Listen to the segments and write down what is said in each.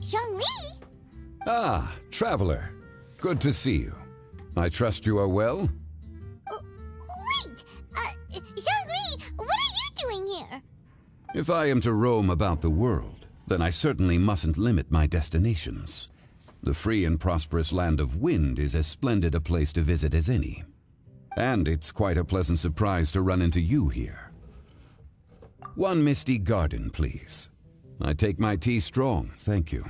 Zhongli? Ah, traveler. Good to see you. I trust you are well? Wait! Zhongli, what are you doing here? If I am to roam about the world, then I certainly mustn't limit my destinations. The free and prosperous land of Wind is as splendid a place to visit as any. And it's quite a pleasant surprise to run into you here. One misty garden, please. I take my tea strong, thank you.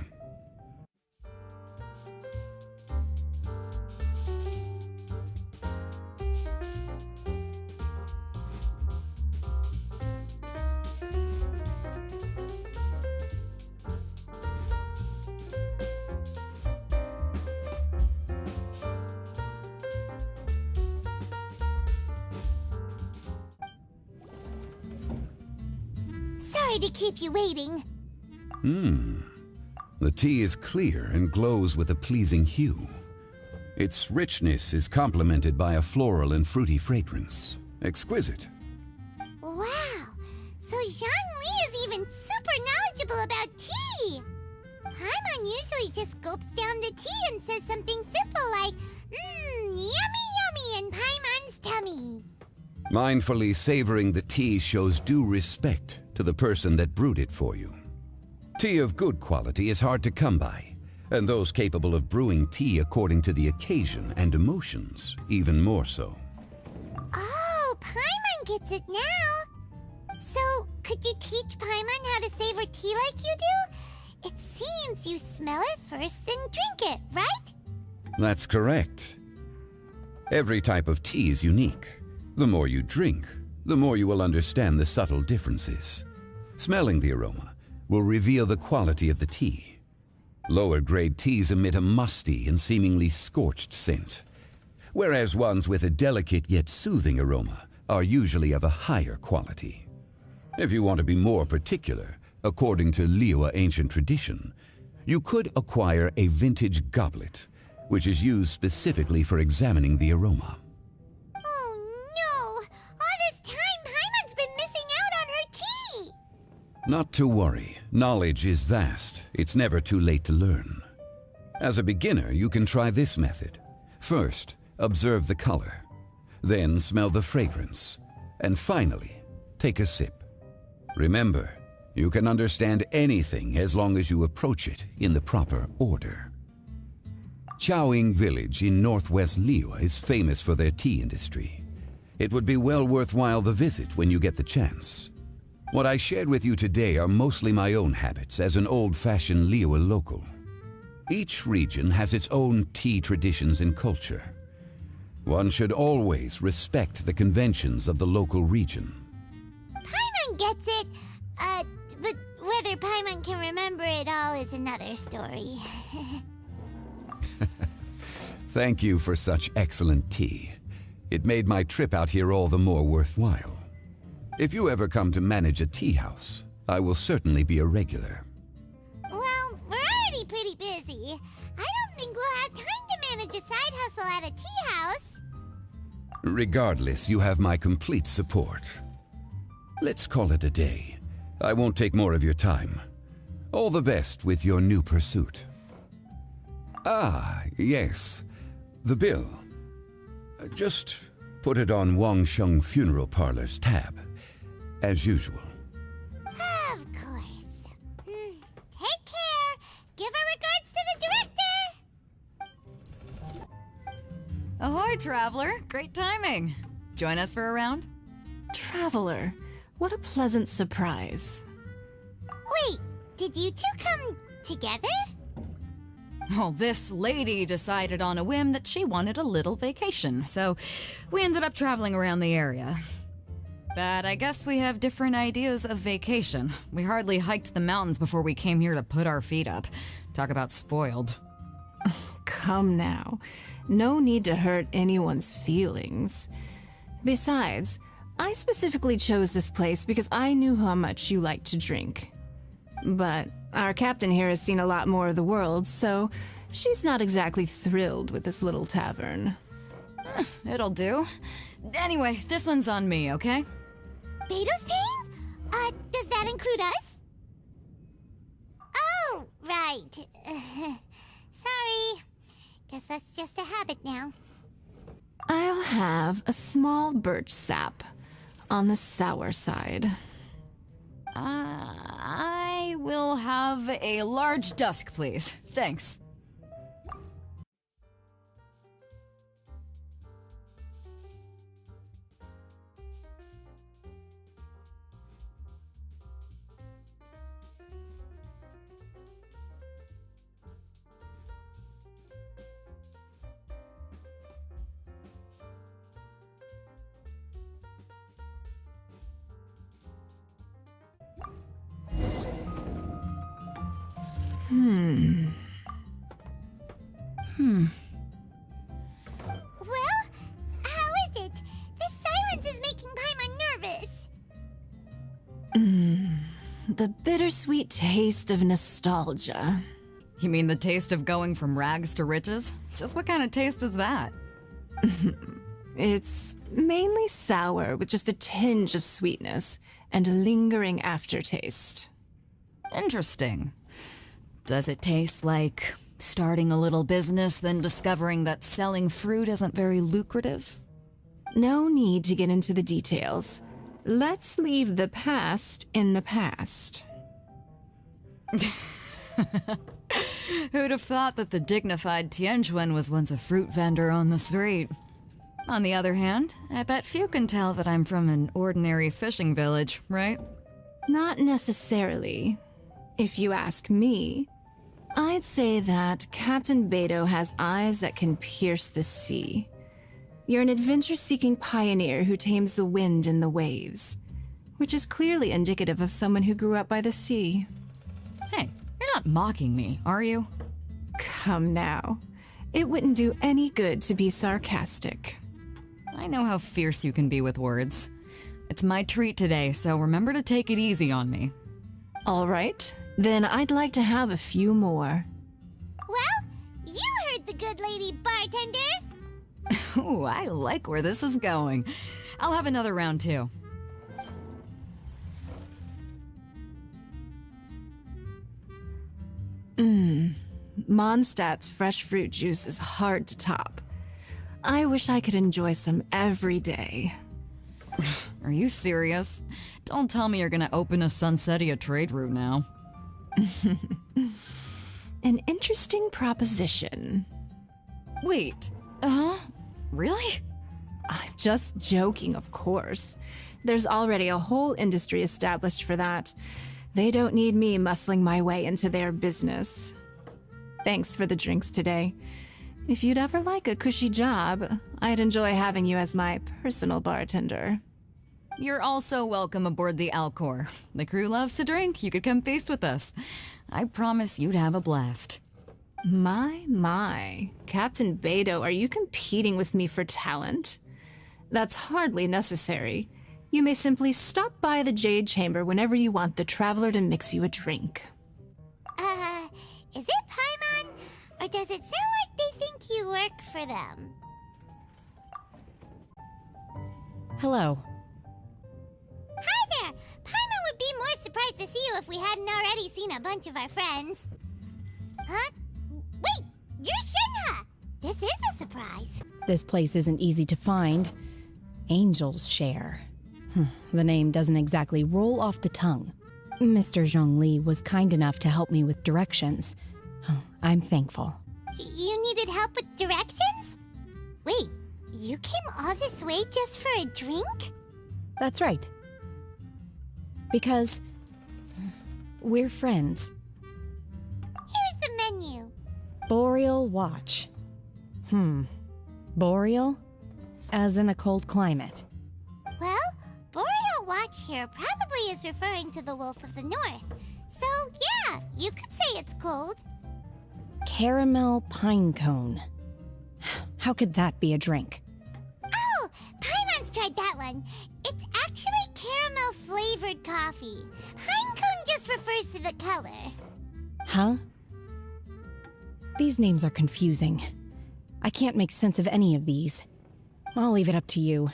Sorry to keep you waiting. The tea is clear and glows with a pleasing hue. Its richness is complemented by a floral and fruity fragrance. Exquisite. Wow! So Zhongli is even super knowledgeable about tea! Paimon usually just gulps down the tea and says something simple like, yummy yummy in Paimon's tummy. Mindfully savoring the tea shows due respect to the person that brewed it for you. Tea of good quality is hard to come by, and those capable of brewing tea according to the occasion and emotions, even more so. Oh, Paimon gets it now! So, could you teach Paimon how to savor tea like you do? It seems you smell it first and drink it, right? That's correct. Every type of tea is unique. The more you drink, the more you will understand the subtle differences. Smelling the aroma will reveal the quality of the tea. Lower grade teas emit a musty and seemingly scorched scent, whereas ones with a delicate yet soothing aroma are usually of a higher quality. If you want to be more particular, according to Liyue ancient tradition, you could acquire a vintage goblet, which is used specifically for examining the aroma. Oh no! All this time Paimon's been missing out on her tea! Not to worry, knowledge is vast. It's never too late to learn. As a beginner, you can try this method. First, observe the color. Then smell the fragrance. And finally, take a sip. Remember, you can understand anything as long as you approach it in the proper order. Chaoying village in northwest Liyue is famous for their tea industry. It would be well worthwhile the visit when you get the chance. What I shared with you today are mostly my own habits as an old-fashioned Liyue local. Each region has its own tea traditions and culture. One should always respect the conventions of the local region. Paimon gets it, but whether Paimon can remember it all is another story. Thank you for such excellent tea. It made my trip out here all the more worthwhile. If you ever come to manage a tea house, I will certainly be a regular. Well, we're already pretty busy. I don't think we'll have time to manage a side hustle at a tea house. Regardless, you have my complete support. Let's call it a day. I won't take more of your time. All the best with your new pursuit. Ah, yes. The bill. Just put it on Wangsheng Funeral Parlor's tab, as usual. Of course. Take care. Give our regards to the director. Ahoy, traveler. Great timing. Join us for a round? Traveler, what a pleasant surprise. Wait, did you two come together? Well, this lady decided on a whim that she wanted a little vacation, so we ended up traveling around the area. But I guess we have different ideas of vacation. We hardly hiked the mountains before we came here to put our feet up. Talk about spoiled. Come now. No need to hurt anyone's feelings. Besides, I specifically chose this place because I knew how much you like to drink. But our captain here has seen a lot more of the world, so she's not exactly thrilled with this little tavern. It'll do. Anyway, this one's on me, okay? Beto's paying? Does that include us? Oh, right. right. Sorry. Guess that's just a habit now. I'll have a small birch sap on the sour side. I will have a large dusk, please. Thanks. Well, how is it? This silence is making Paimon nervous. The bittersweet taste of nostalgia. You mean the taste of going from rags to riches? Just what kind of taste is that? It's mainly sour with just a tinge of sweetness and a lingering aftertaste. Interesting. Does it taste like starting a little business, then discovering that selling fruit isn't very lucrative? No need to get into the details. Let's leave the past in the past. Who'd have thought that the dignified Tianjuan was once a fruit vendor on the street? On the other hand, I bet few can tell that I'm from an ordinary fishing village, right? Not necessarily. If you ask me, I'd say that Captain Beidou has eyes that can pierce the sea. You're an adventure-seeking pioneer who tames the wind and the waves, which is clearly indicative of someone who grew up by the sea. Hey, you're not mocking me, are you? Come now. It wouldn't do any good to be sarcastic. I know how fierce you can be with words. It's my treat today, so remember to take it easy on me. All right, then I'd like to have a few more. Well, you heard the good lady bartender. Ooh, I like where this is going. I'll have another round too. Mondstadt's fresh fruit juice is hard to top. I wish I could enjoy some every day. Are you serious? Don't tell me you're gonna open a Sunsetia trade route now. An interesting proposition. Wait, really? I'm just joking, of course. There's already a whole industry established for that. They don't need me muscling my way into their business. Thanks for the drinks today. If you'd ever like a cushy job, I'd enjoy having you as my personal bartender. You're also welcome aboard the Alcor. The crew loves to drink. You could come feast with us. I promise you'd have a blast. My. Captain Beidou, are you competing with me for talent? That's hardly necessary. You may simply stop by the Jade Chamber whenever you want the Traveler to mix you a drink. Is it Paimon? Or does it sound like they think you work for them? Hello. Hi there! Paimon would be more surprised to see you if we hadn't already seen a bunch of our friends. Huh? Wait! You're Shinha! This is a surprise. This place isn't easy to find. Angel's Share. The name doesn't exactly roll off the tongue. Mr. Zhongli was kind enough to help me with directions. I'm thankful. You needed help with directions? Wait, you came all this way just for a drink? That's right. Because we're friends. Here's the menu. Boreal Watch. Boreal? As in a cold climate. Well, Boreal Watch here probably is referring to the Wolf of the North. So, yeah, you could say it's cold. Caramel pine cone. How could that be a drink? Oh, Paimon's tried that one. It's actually caramel-flavored coffee. Pine cone just refers to the color. Huh? These names are confusing. I can't make sense of any of these. I'll leave it up to you.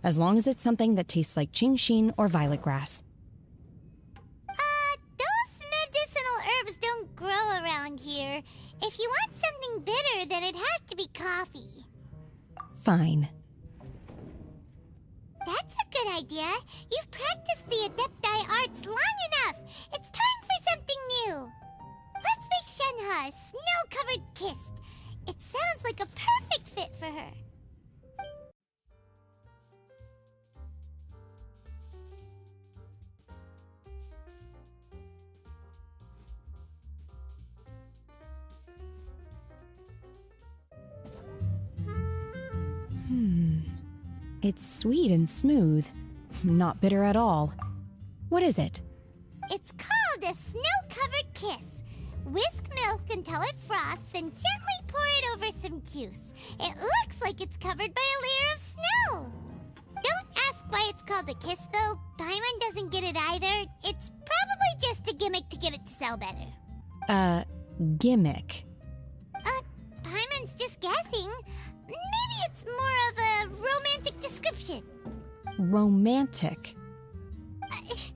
As long as it's something that tastes like Genshin or violet grass. Those medicinal herbs don't grow around water, then it has to be coffee. Fine. That's a good idea. You've practiced the Adepti arts long enough. It's time for something new. Let's make Shenhe a snow-covered kiss. It sounds like a perfect fit for her. It's sweet and smooth. Not bitter at all. What is it? It's called a snow-covered kiss. Whisk milk until it froths and gently pour it over some juice. It looks like it's covered by a layer of snow. Don't ask why it's called a kiss, though. Paimon doesn't get it either. It's probably just a gimmick to get it to sell better. Gimmick. Paimon's just guessing. Maybe it's more of a romantic description. Romantic. It's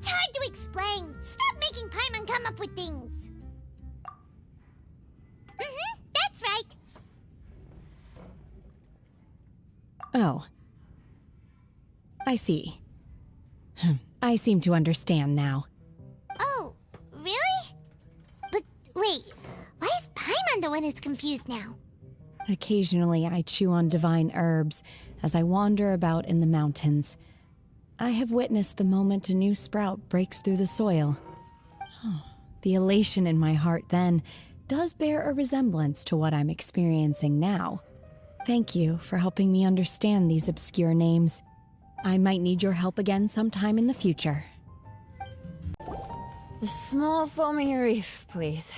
hard to explain. Stop making Paimon come up with things. That's right. Oh. I see. I seem to understand now. Oh, really? But wait, why is Paimon the one who's confused now? Occasionally, I chew on divine herbs as I wander about in the mountains. I have witnessed the moment a new sprout breaks through the soil. The elation in my heart then does bear a resemblance to what I'm experiencing now. Thank you for helping me understand these obscure names. I might need your help again sometime in the future. A small foamy reef, please.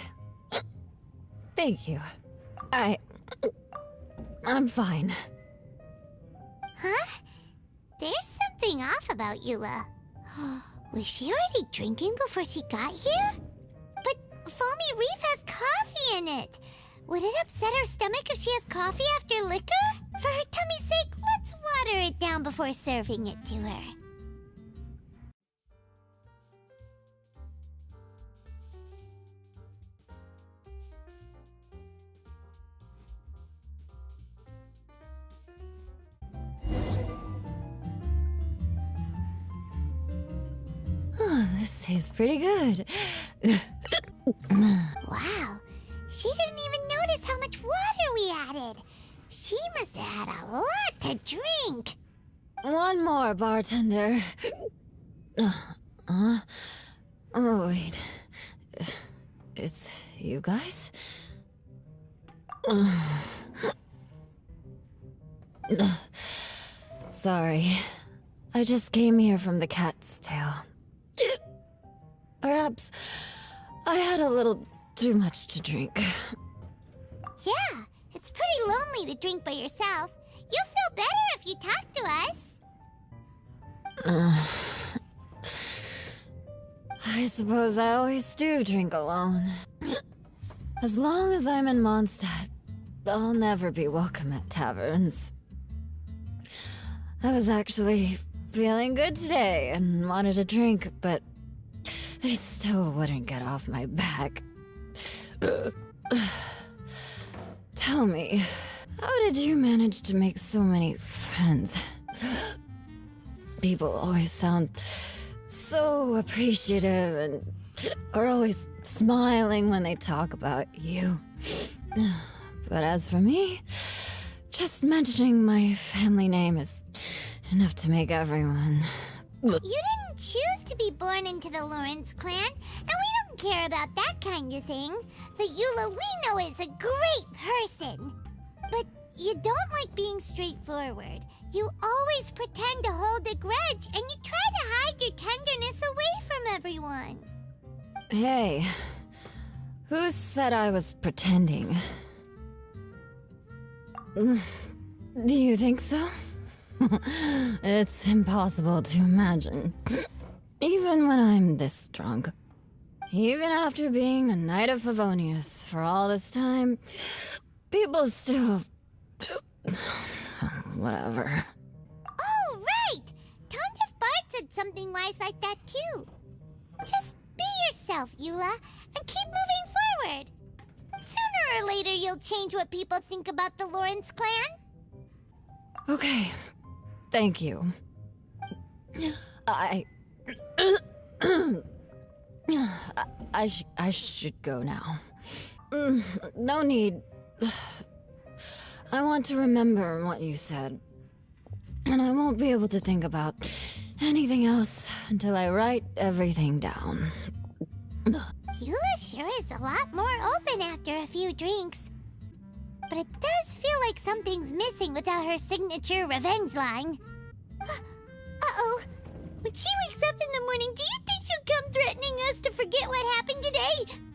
Thank you. I'm fine. Huh? There's something off about Eula. Was she already drinking before she got here? But foamy reef has coffee in it. Would it upset her stomach if she has coffee after liquor? For her tummy's sake, let's water it down before serving it to her. This tastes pretty good. Wow, she didn't even notice how much water we added. She must have had a lot to drink. One more, bartender. Oh, wait. It's you guys? Sorry. I just came here from the cat's tail. Perhaps I had a little too much to drink. Yeah, it's pretty lonely to drink by yourself. You'll feel better if you talk to us. I suppose I always do drink alone. As long as I'm in Mondstadt, I'll never be welcome at taverns. I was actually feeling good today and wanted a drink, but they still wouldn't get off my back. Tell me, how did you manage to make so many friends? People always sound so appreciative and are always smiling when they talk about you. But as for me, just mentioning my family name is enough to make everyone... You didn't choose to be born into the Lawrence clan, and we don't care about that kind of thing. The Eula we know is a great person. But you don't like being straightforward. You always pretend to hold a grudge, and you try to hide your tenderness away from everyone. Hey, who said I was pretending? Do you think so? It's impossible to imagine. Even when I'm this drunk. Even after being a Knight of Favonius for all this time, people still... Whatever. Oh, right! Tontif Bard said something wise like that, too. Just be yourself, Eula, and keep moving forward. Sooner or later you'll change what people think about the Lawrence clan? Okay. Thank you. I should go now. No need. I want to remember what you said. And I won't be able to think about anything else until I write everything down. Eula sure is a lot more open after a few drinks. But it does feel like something's missing without her signature revenge line. Uh-oh. When she wakes up in the morning, do you think she'll come threatening us to forget what happened today?